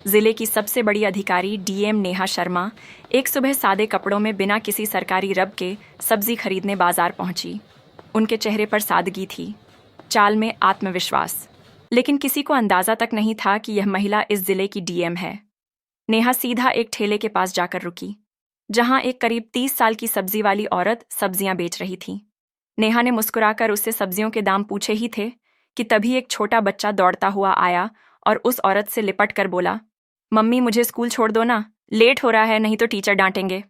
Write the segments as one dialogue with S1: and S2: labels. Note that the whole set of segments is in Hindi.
S1: जिले की सबसे बड़ी अधिकारी डीएम नेहा शर्मा एक सुबह सादे कपड़ों में बिना किसी सरकारी रब के सब्जी खरीदने बाजार पहुंची। उनके चेहरे पर सादगी थी, चाल में आत्मविश्वास। लेकिन किसी को अंदाजा तक नहीं था कि यह महिला इस जिले की डीएम है। नेहा सीधा एक ठेले के पास जाकर रुकी, जहां एक करीब 30 साल की सब्जी वाली औरत सब्जियां बेच रही थी। नेहा ने मुस्कुराकर उससे सब्जियों के दाम पूछे ही थे कि तभी एक छोटा बच्चा दौड़ता हुआ आया और उस औरत से लिपट कर बोला, मम्मी मुझे स्कूल छोड़ दो ना, लेट हो रहा है, नहीं तो टीचर डांटेंगे।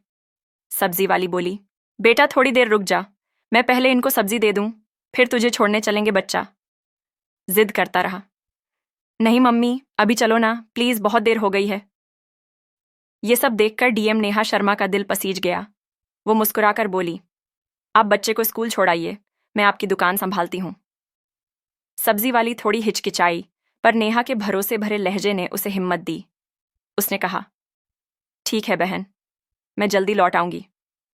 S1: सब्जी वाली बोली, बेटा थोड़ी देर रुक जा, मैं पहले इनको सब्जी दे दूं, फिर तुझे छोड़ने चलेंगे। बच्चा जिद करता रहा, नहीं मम्मी अभी चलो ना प्लीज, बहुत देर हो गई है। ये सब देखकर डीएम नेहा शर्मा का दिल पसीज गया। वो मुस्कुराकर बोली, आप बच्चे को स्कूल छोड़ाइए, मैं आपकी दुकान संभालती हूँ। सब्जी वाली थोड़ी हिचकिचाई, पर नेहा के भरोसे भरे लहजे ने उसे हिम्मत दी। उसने कहा, ठीक है बहन, मैं जल्दी लौट आऊंगी।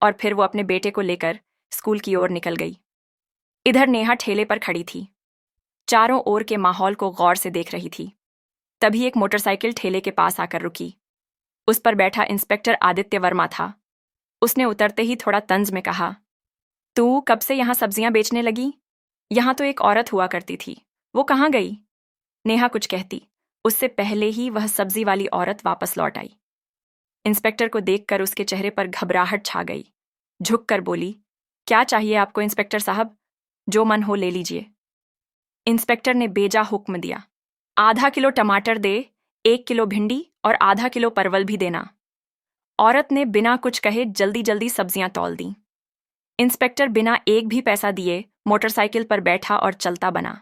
S1: और फिर वो अपने बेटे को लेकर स्कूल की ओर निकल गई। इधर नेहा ठेले पर खड़ी थी, चारों ओर के माहौल को गौर से देख रही थी। तभी एक मोटरसाइकिल ठेले के पास आकर रुकी। उस पर बैठा इंस्पेक्टर आदित्य वर्मा था। उसने उतरते ही थोड़ा तंज में कहा, तू कब से यहां सब्जियां बेचने लगी? यहां तो एक औरत हुआ करती थी, वो कहाँ गई? नेहा कुछ कहती, उससे पहले ही वह सब्जी वाली औरत वापस लौट आई। इंस्पेक्टर को देखकर उसके चेहरे पर घबराहट छा गई। झुककर बोली, क्या चाहिए आपको इंस्पेक्टर साहब? जो मन हो ले लीजिए। इंस्पेक्टर ने बेजा हुक्म दिया, आधा किलो टमाटर दे, 1 किलो भिंडी और आधा किलो परवल भी देना। औरत ने बिना कुछ कहे जल्दी जल्दी सब्जियां तौल दी। इंस्पेक्टर बिना एक भी पैसा दिए मोटरसाइकिल पर बैठा और चलता बना।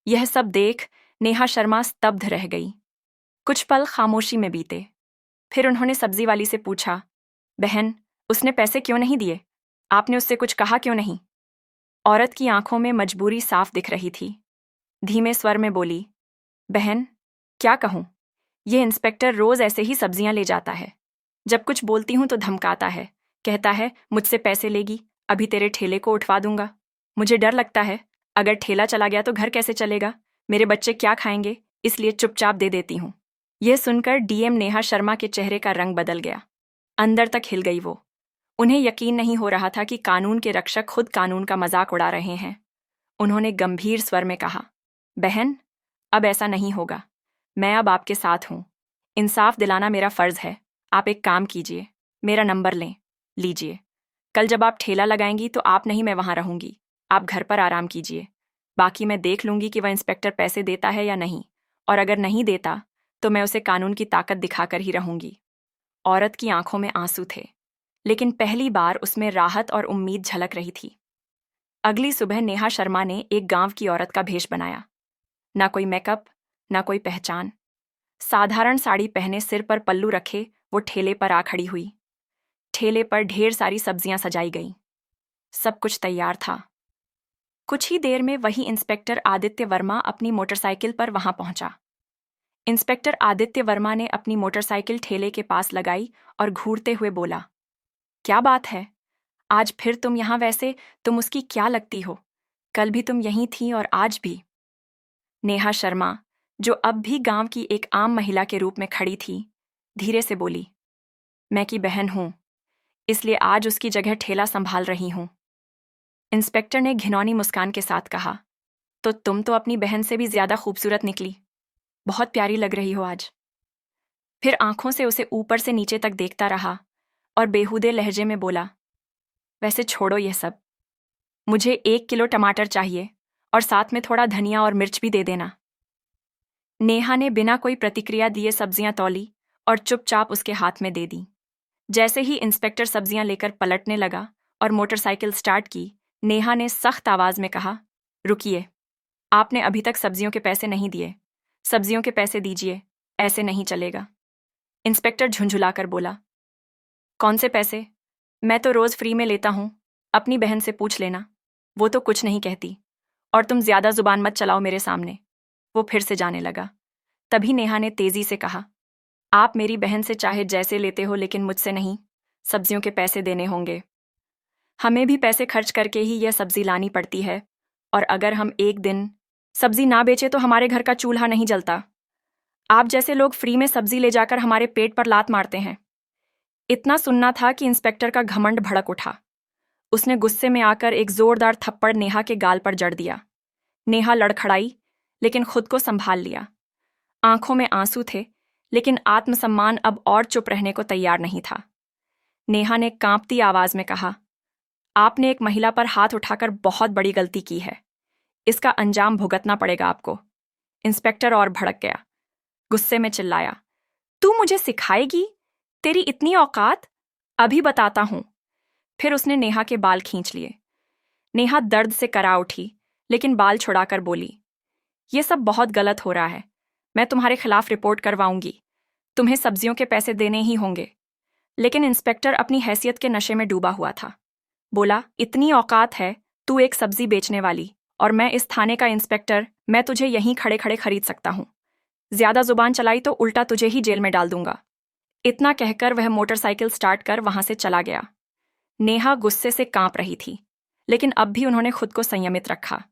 S1: यह सब देख नेहा शर्मा स्तब्ध रह गई। कुछ पल खामोशी में बीते। फिर उन्होंने सब्जी वाली से पूछा, बहन उसने पैसे क्यों नहीं दिए? आपने उससे कुछ कहा क्यों नहीं? औरत की आंखों में मजबूरी साफ दिख रही थी। धीमे स्वर में बोली, बहन क्या कहूं, ये इंस्पेक्टर रोज ऐसे ही सब्जियां ले जाता है। जब कुछ बोलती हूं तो धमकाता है, कहता है मुझसे पैसे लेगी, अभी तेरे ठेले को उठवा दूंगा। मुझे डर लगता है, अगर ठेला चला गया तो घर कैसे चलेगा, मेरे बच्चे क्या खाएंगे, इसलिए चुपचाप दे देती हूं। यह सुनकर डीएम नेहा शर्मा के चेहरे का रंग बदल गया। अंदर तक हिल गई वो। उन्हें यकीन नहीं हो रहा था कि कानून के रक्षक खुद कानून का मजाक उड़ा रहे हैं। उन्होंने गंभीर स्वर में कहा, बहन अब ऐसा नहीं होगा, मैं अब आपके साथ हूं। इंसाफ दिलाना मेरा फर्ज है। आप एक काम कीजिए, मेरा नंबर लें, लीजिए। कल जब आप ठेला लगाएंगी तो आप नहीं, मैं वहां रहूंगी। आप घर पर आराम कीजिए। बाकी मैं देख लूंगी कि वह इंस्पेक्टर पैसे देता है या नहीं, और अगर नहीं देता तो मैं उसे कानून की ताकत दिखाकर ही रहूंगी। औरत की आंखों में आंसू थे, लेकिन पहली बार उसमें राहत और उम्मीद झलक रही थी। अगली सुबह नेहा शर्मा ने एक गांव की औरत का भेष बनाया। ना कोई मेकअप, ना कोई पहचान। साधारण साड़ी पहने, सिर पर पल्लू रखे, वो ठेले पर आ खड़ी हुई। ठेले पर ढेर सारी सब्जियां सजाई गईं। सब कुछ तैयार था। कुछ ही देर में वही इंस्पेक्टर आदित्य वर्मा अपनी मोटरसाइकिल पर वहां पहुंचा। इंस्पेक्टर आदित्य वर्मा ने अपनी मोटरसाइकिल ठेले के पास लगाई और घूरते हुए बोला, क्या बात है, आज फिर तुम यहां? वैसे तुम उसकी क्या लगती हो? कल भी तुम यहीं थी और आज भी। नेहा शर्मा, जो अब भी गांव की एक आम महिला के रूप में खड़ी थी, धीरे से बोली, मैं की बहन हूं, इसलिए आज उसकी जगह ठेला संभाल रही हूं। इंस्पेक्टर ने घिनौनी मुस्कान के साथ कहा, तो तुम तो अपनी बहन से भी ज्यादा खूबसूरत निकली, बहुत प्यारी लग रही हो आज। फिर आंखों से उसे ऊपर से नीचे तक देखता रहा और बेहूदे लहजे में बोला, वैसे छोड़ो यह सब, मुझे 1 किलो टमाटर चाहिए और साथ में थोड़ा धनिया और मिर्च भी दे देना। नेहा ने बिना कोई प्रतिक्रिया दिए सब्जियां तौली और चुपचाप उसके हाथ में दे दी। जैसे ही इंस्पेक्टर सब्जियां लेकर पलटने लगा और मोटरसाइकिल स्टार्ट की, नेहा ने सख्त आवाज में कहा, रुकिए, आपने अभी तक सब्जियों के पैसे नहीं दिए। सब्जियों के पैसे दीजिए, ऐसे नहीं चलेगा। इंस्पेक्टर झुंझुलाकर बोला, कौन से पैसे? मैं तो रोज फ्री में लेता हूं, अपनी बहन से पूछ लेना, वो तो कुछ नहीं कहती। और तुम ज्यादा जुबान मत चलाओ मेरे सामने। वो फिर से जाने लगा। तभी नेहा ने तेजी से कहा, आप मेरी बहन से चाहे जैसे लेते हो, लेकिन मुझसे नहीं। सब्जियों के पैसे देने होंगे। हमें भी पैसे खर्च करके ही यह सब्जी लानी पड़ती है, और अगर हम एक दिन सब्जी ना बेचे तो हमारे घर का चूल्हा नहीं जलता। आप जैसे लोग फ्री में सब्जी ले जाकर हमारे पेट पर लात मारते हैं। इतना सुनना था कि इंस्पेक्टर का घमंड भड़क उठा। उसने गुस्से में आकर एक जोरदार थप्पड़ नेहा के गाल पर जड़ दिया। नेहा लड़खड़ाई, लेकिन खुद को संभाल लिया। आंखों में आंसू थे, लेकिन आत्मसम्मान अब और चुप रहने को तैयार नहीं था। नेहा ने कांपती आवाज में कहा, आपने एक महिला पर हाथ उठाकर बहुत बड़ी गलती की है। इसका अंजाम भुगतना पड़ेगा आपको। इंस्पेक्टर और भड़क गया। गुस्से में चिल्लाया, तू मुझे सिखाएगी? तेरी इतनी औकात? अभी बताता हूं। फिर उसने नेहा के बाल खींच लिए। नेहा दर्द से करा उठी, लेकिन बाल छुड़ाकर बोली, यह सब बहुत गलत हो रहा है। मैं तुम्हारे खिलाफ रिपोर्ट करवाऊंगी। तुम्हें सब्जियों के पैसे देने ही होंगे। लेकिन इंस्पेक्टर अपनी हैसियत के नशे में डूबा हुआ था। बोला, इतनी औकात है तू एक सब्जी बेचने वाली, और मैं इस थाने का इंस्पेक्टर, मैं तुझे यहीं खड़े खड़े खरीद सकता हूं। ज्यादा जुबान चलाई तो उल्टा तुझे ही जेल में डाल दूंगा। इतना कहकर वह मोटरसाइकिल स्टार्ट कर वहां से चला गया। नेहा गुस्से से कांप रही थी, लेकिन अब भी उन्होंने खुद को संयमित रखा।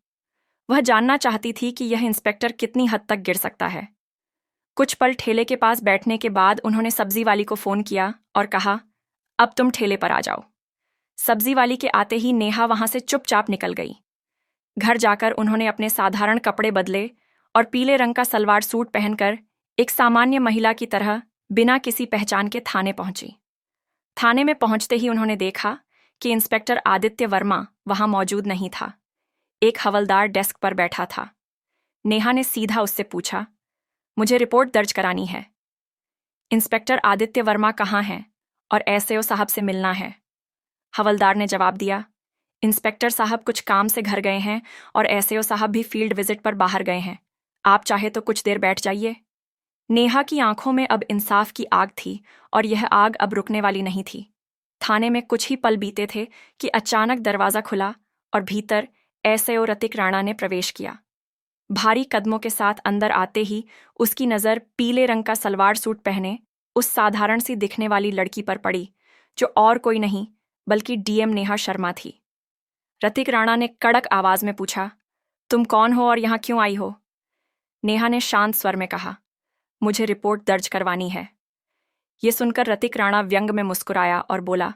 S1: वह जानना चाहती थी कि यह इंस्पेक्टर कितनी हद तक गिर सकता है। कुछ पल ठेले के पास बैठने के बाद उन्होंने सब्जी वाली को फोन किया और कहा, अब तुम ठेले पर आ जाओ। सब्जी वाली के आते ही नेहा वहां से चुपचाप निकल गई। घर जाकर उन्होंने अपने साधारण कपड़े बदले और पीले रंग का सलवार सूट पहनकर एक सामान्य महिला की तरह बिना किसी पहचान के थाने पहुंची। थाने में पहुंचते ही उन्होंने देखा कि इंस्पेक्टर आदित्य वर्मा वहां मौजूद नहीं था। एक हवलदार डेस्क पर बैठा था। नेहा ने सीधा उससे पूछा, मुझे रिपोर्ट दर्ज करानी है। इंस्पेक्टर आदित्य वर्मा कहाँ हैं और एसएओ साहब से मिलना है। हवलदार ने जवाब दिया, इंस्पेक्टर साहब कुछ काम से घर गए हैं और एसएओ साहब भी फील्ड विजिट पर बाहर गए हैं। आप चाहे तो कुछ देर बैठ जाइए। नेहा की आंखों में अब इंसाफ की आग थी और यह आग अब रुकने वाली नहीं थी। थाने में कुछ ही पल बीते थे कि अचानक दरवाजा खुला और भीतर एसएओ रतिक राणा ने प्रवेश किया। भारी कदमों के साथ अंदर आते ही उसकी नज़र पीले रंग का सलवार सूट पहने उस साधारण सी दिखने वाली लड़की पर पड़ी, जो और कोई नहीं बल्कि डीएम नेहा शर्मा थी। रतिक राणा ने कड़क आवाज में पूछा, तुम कौन हो और यहाँ क्यों आई हो? नेहा ने शांत स्वर में कहा, मुझे रिपोर्ट दर्ज करवानी है। ये सुनकर रतिक राणा व्यंग में मुस्कुराया और बोला,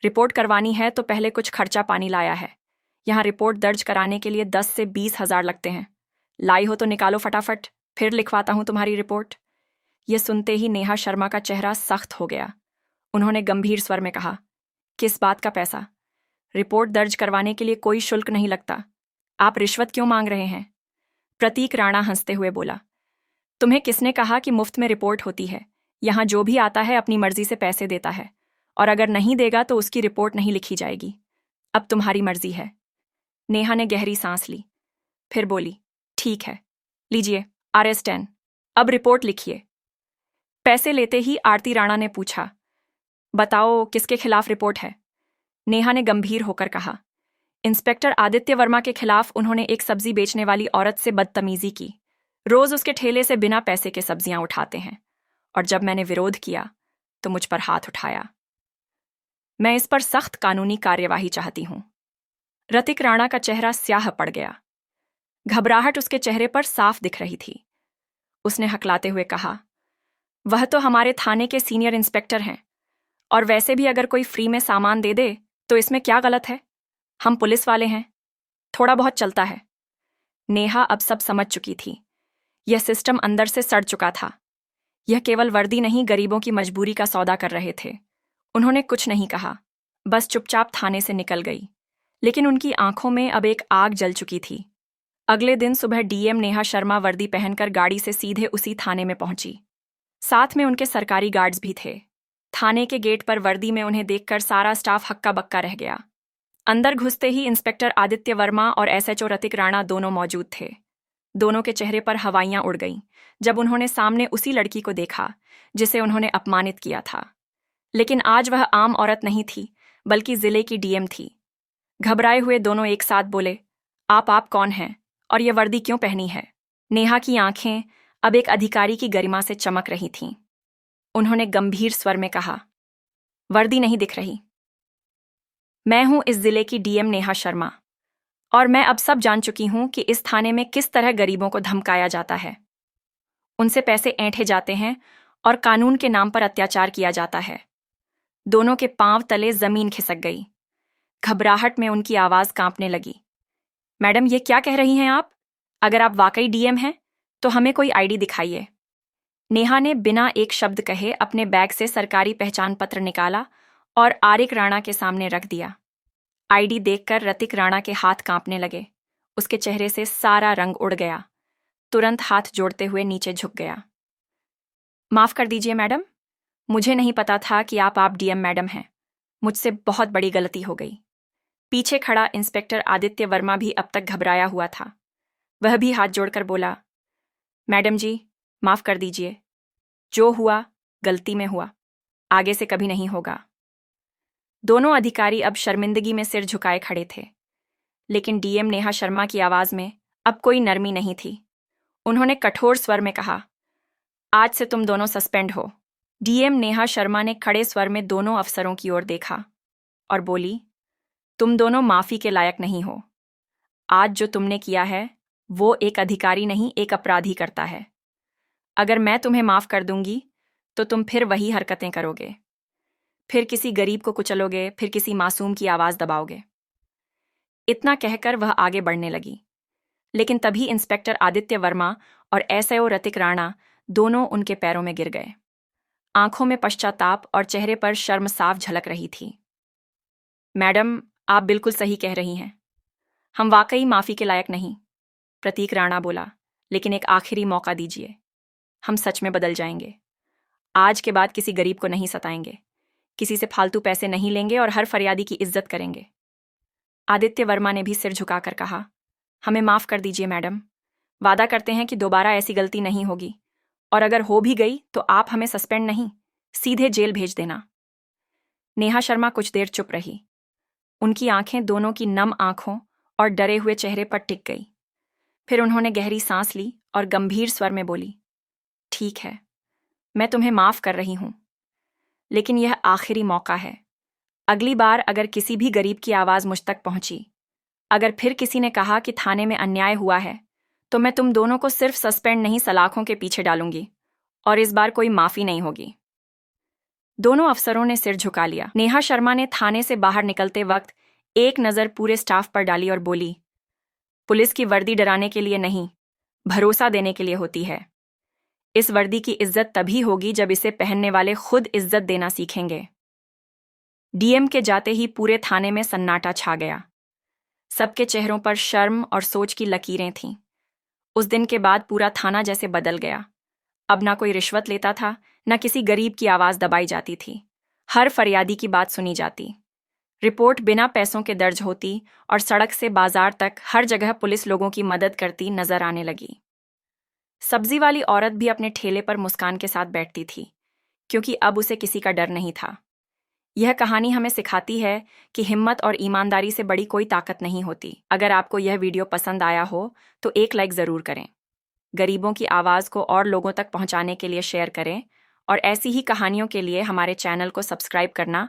S1: रिपोर्ट करवानी है तो पहले कुछ खर्चा पानी लाया है। यहाँ रिपोर्ट दर्ज कराने के लिए 10 से 20 हजार लगते हैं। लाई हो तो निकालो फटाफट, फिर लिखवाता हूं तुम्हारी रिपोर्ट। यह सुनते ही नेहा शर्मा का चेहरा सख्त हो गया। उन्होंने गंभीर स्वर में कहा, किस बात का पैसा? रिपोर्ट दर्ज करवाने के लिए कोई शुल्क नहीं लगता। आप रिश्वत क्यों मांग रहे हैं? प्रतीक राणा हंसते हुए बोला, तुम्हें किसने कहा कि मुफ्त में रिपोर्ट होती है? यहाँ जो भी आता है अपनी मर्जी से पैसे देता है, और अगर नहीं देगा तो उसकी रिपोर्ट नहीं लिखी जाएगी। अब तुम्हारी मर्जी है। नेहा ने गहरी सांस ली, फिर बोली, ठीक है, लीजिए RS10, अब रिपोर्ट लिखिए। पैसे लेते ही आरती राणा ने पूछा, बताओ किसके खिलाफ रिपोर्ट है? नेहा ने गंभीर होकर कहा, इंस्पेक्टर आदित्य वर्मा के खिलाफ। उन्होंने एक सब्जी बेचने वाली औरत से बदतमीजी की। रोज उसके ठेले से बिना पैसे के सब्जियां उठाते हैं, और जब मैंने विरोध किया तो मुझ पर हाथ उठाया। मैं इस पर सख्त कानूनी कार्यवाही चाहती हूं। रतिक राणा का चेहरा स्याह पड़ गया। घबराहट उसके चेहरे पर साफ दिख रही थी। उसने हकलाते हुए कहा, वह तो हमारे थाने के सीनियर इंस्पेक्टर हैं, और वैसे भी अगर कोई फ्री में सामान दे दे तो इसमें क्या गलत है? हम पुलिस वाले हैं, थोड़ा बहुत चलता है। नेहा अब सब समझ चुकी थी। यह सिस्टम अंदर से सड़ चुका था। यह केवल वर्दी नहीं, गरीबों की मजबूरी का सौदा कर रहे थे। उन्होंने कुछ नहीं कहा, बस चुपचाप थाने से निकल गई। लेकिन उनकी आंखों में अब एक आग जल चुकी थी। अगले दिन सुबह डीएम नेहा शर्मा वर्दी पहनकर गाड़ी से सीधे उसी थाने में पहुंची। साथ में उनके सरकारी गार्ड्स भी थे। थाने के गेट पर वर्दी में उन्हें देखकर सारा स्टाफ हक्का बक्का रह गया। अंदर घुसते ही इंस्पेक्टर आदित्य वर्मा और एसएचओ रतिक राणा दोनों मौजूद थे। दोनों के चेहरे पर हवाइयां उड़ गईं जब उन्होंने सामने उसी लड़की को देखा जिसे उन्होंने अपमानित किया था। लेकिन आज वह आम औरत नहीं थी, बल्कि जिले की डीएम थी। घबराए हुए दोनों एक साथ बोले, आप कौन हैं और ये वर्दी क्यों पहनी है? नेहा की आंखें अब एक अधिकारी की गरिमा से चमक रही थीं। उन्होंने गंभीर स्वर में कहा, वर्दी नहीं दिख रही? मैं हूं इस जिले की डीएम नेहा शर्मा, और मैं अब सब जान चुकी हूं कि इस थाने में किस तरह गरीबों को धमकाया जाता है। उनसे पैसे ऐंठे जाते हैं और कानून के नाम पर अत्याचार किया जाता है। दोनों के पांव तले जमीन खिसक गई। घबराहट में उनकी आवाज कांपने लगी। मैडम, ये क्या कह रही हैं आप? अगर आप वाकई डीएम हैं तो हमें कोई आईडी दिखाइए। नेहा ने बिना एक शब्द कहे अपने बैग से सरकारी पहचान पत्र निकाला और आरिक राणा के सामने रख दिया। आईडी देखकर रतिक राणा के हाथ कांपने लगे। उसके चेहरे से सारा रंग उड़ गया। तुरंत हाथ जोड़ते हुए नीचे झुक गया। माफ कर दीजिए मैडम, मुझे नहीं पता था कि आप डीएम मैडम हैं। मुझसे बहुत बड़ी गलती हो गई। पीछे खड़ा इंस्पेक्टर आदित्य वर्मा भी अब तक घबराया हुआ था। वह भी हाथ जोड़कर बोला, मैडम जी, माफ कर दीजिए। जो हुआ गलती में हुआ, आगे से कभी नहीं होगा। दोनों अधिकारी अब शर्मिंदगी में सिर झुकाए खड़े थे, लेकिन डीएम नेहा शर्मा की आवाज में अब कोई नरमी नहीं थी। उन्होंने कठोर स्वर में कहा, आज से तुम दोनों सस्पेंड हो। डीएम नेहा शर्मा ने खड़े स्वर में दोनों अफसरों की ओर देखा और बोली, तुम दोनों माफी के लायक नहीं हो। आज जो तुमने किया है वो एक अधिकारी नहीं, एक अपराधी करता है। अगर मैं तुम्हें माफ कर दूंगी तो तुम फिर वही हरकतें करोगे। फिर किसी गरीब को कुचलोगे, फिर किसी मासूम की आवाज दबाओगे। इतना कहकर वह आगे बढ़ने लगी, लेकिन तभी इंस्पेक्टर आदित्य वर्मा और एसआईओ रतिक राणा दोनों उनके पैरों में गिर गए। आंखों में पश्चाताप और चेहरे पर शर्म साफ झलक रही थी। मैडम, आप बिल्कुल सही कह रही हैं। हम वाकई माफी के लायक नहीं। प्रतीक राणा बोला, लेकिन एक आखिरी मौका दीजिए। हम सच में बदल जाएंगे। आज के बाद किसी गरीब को नहीं सताएंगे, किसी से फालतू पैसे नहीं लेंगे और हर फरियादी की इज्जत करेंगे। आदित्य वर्मा ने भी सिर झुकाकर कहा, हमें माफ कर दीजिए मैडम। वादा करते हैं कि दोबारा ऐसी गलती नहीं होगी, और अगर हो भी गई तो आप हमें सस्पेंड नहीं, सीधे जेल भेज देना। नेहा शर्मा कुछ देर चुप रही। उनकी आंखें दोनों की नम आंखों और डरे हुए चेहरे पर टिक गई। फिर उन्होंने गहरी सांस ली और गंभीर स्वर में बोली, ठीक है, मैं तुम्हें माफ कर रही हूं, लेकिन यह आखिरी मौका है। अगली बार अगर किसी भी गरीब की आवाज मुझ तक पहुंची, अगर फिर किसी ने कहा कि थाने में अन्याय हुआ है, तो मैं तुम दोनों को सिर्फ सस्पेंड नहीं, सलाखों के पीछे डालूंगी, और इस बार कोई माफी नहीं होगी। दोनों अफसरों ने सिर झुका लिया। नेहा शर्मा ने थाने से बाहर निकलते वक्त एक नजर पूरे स्टाफ पर डाली और बोली, पुलिस की वर्दी डराने के लिए नहीं, भरोसा देने के लिए होती है। इस वर्दी की इज्जत तभी होगी जब इसे पहनने वाले खुद इज्जत देना सीखेंगे। डीएम के जाते ही पूरे थाने में सन्नाटा छा गया। सबके चेहरों पर शर्म और सोच की लकीरें थीं। उस दिन के बाद पूरा थाना जैसे बदल गया। अब ना कोई रिश्वत लेता था, ना किसी गरीब की आवाज दबाई जाती थी। हर फरियादी की बात सुनी जाती। रिपोर्ट बिना पैसों के दर्ज होती और सड़क से बाजार तक हर जगह पुलिस लोगों की मदद करती नजर आने लगी। सब्जी वाली औरत भी अपने ठेले पर मुस्कान के साथ बैठती थी, क्योंकि अब उसे किसी का डर नहीं था। यह कहानी हमें सिखाती है कि हिम्मत और ईमानदारी से बड़ी कोई ताकत नहीं होती। अगर आपको यह वीडियो पसंद आया हो तो एक लाइक ज़रूर करें। गरीबों की आवाज़ को और लोगों तक पहुंचाने के लिए शेयर करें, और ऐसी ही कहानियों के लिए हमारे चैनल को सब्सक्राइब करना